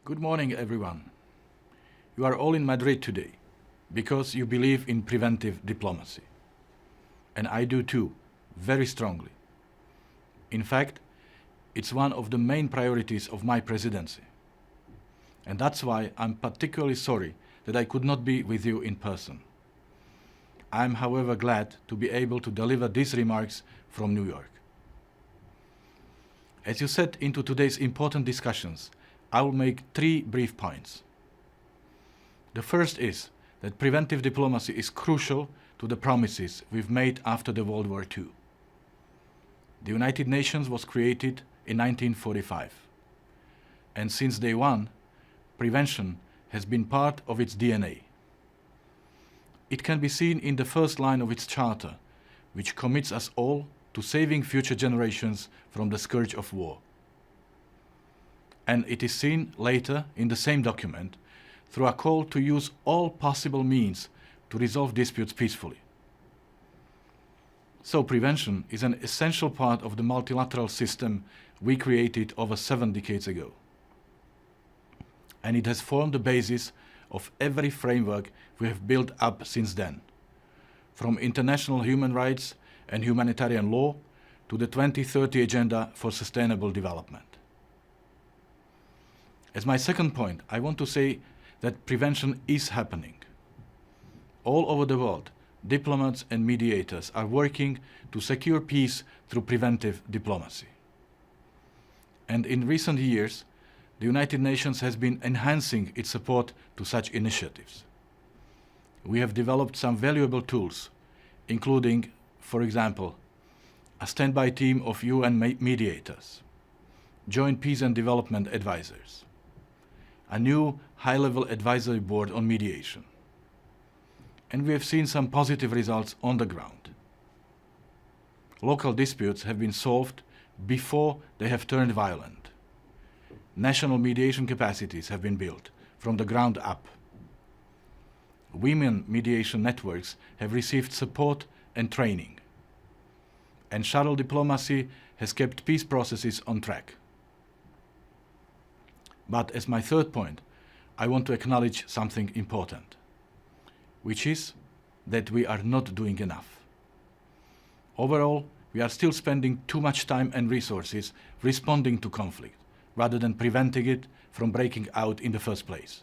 Good morning, everyone. You are all in Madrid today because you believe in preventive diplomacy. And I do too, very strongly. In fact, it's one of the main priorities of my presidency. And that's why I'm particularly sorry that I could not be with you in person. I'm, however, glad to be able to deliver these remarks from New York. As you set into today's important discussions, I will make three brief points. The first is that preventive diplomacy is crucial to the promises we've made after the World War II. The United Nations was created in 1945, and since day one, prevention has been part of its DNA. It can be seen in the first line of its charter, which commits us all to saving future generations from the scourge of war. And it is seen later in the same document through a call to use all possible means to resolve disputes peacefully. So prevention is an essential part of the multilateral system we created over 7 decades ago. And it has formed the basis of every framework we have built up since then, from international human rights and humanitarian law to the 2030 Agenda for Sustainable Development. As my second point, I want to say that prevention is happening. All over the world, diplomats and mediators are working to secure peace through preventive diplomacy. And in recent years, the United Nations has been enhancing its support to such initiatives. We have developed some valuable tools, including, for example, a standby team of UN mediators, joint peace and development advisors, a new high-level advisory board on mediation. And we have seen some positive results on the ground. Local disputes have been solved before they have turned violent. National mediation capacities have been built from the ground up. Women mediation networks have received support and training. And shuttle diplomacy has kept peace processes on track. But as my third point, I want to acknowledge something important, which is that we are not doing enough. Overall, we are still spending too much time and resources responding to conflict, rather than preventing it from breaking out in the first place.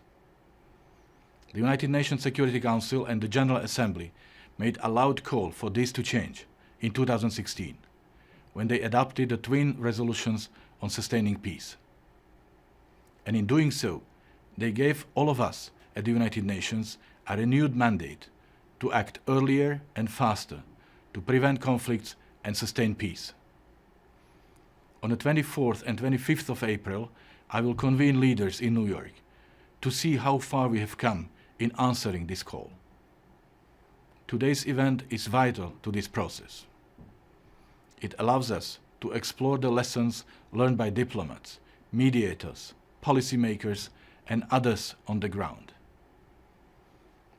The United Nations Security Council and the General Assembly made a loud call for this to change in 2016, when they adopted the twin resolutions on sustaining peace. And in doing so, they gave all of us at the United Nations a renewed mandate to act earlier and faster to prevent conflicts and sustain peace. On the 24th and 25th of April, I will convene leaders in New York to see how far we have come in answering this call. Today's event is vital to this process. It allows us to explore the lessons learned by diplomats, mediators, policymakers, and others on the ground.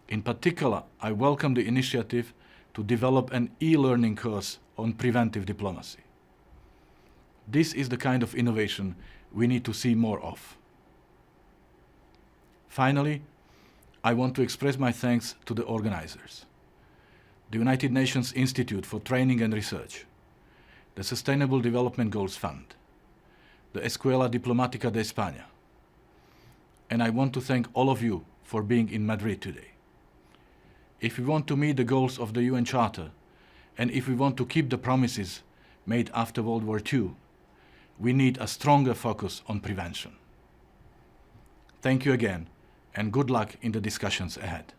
In particular, I welcome the initiative to develop an e-learning course on preventive diplomacy. This is the kind of innovation we need to see more of. Finally, I want to express my thanks to the organizers, the United Nations Institute for Training and Research, the Sustainable Development Goals Fund, the Escuela Diplomática de España, and I want to thank all of you for being in Madrid today. If we want to meet the goals of the UN Charter, and if we want to keep the promises made after World War II, we need a stronger focus on prevention. Thank you again, and good luck in the discussions ahead.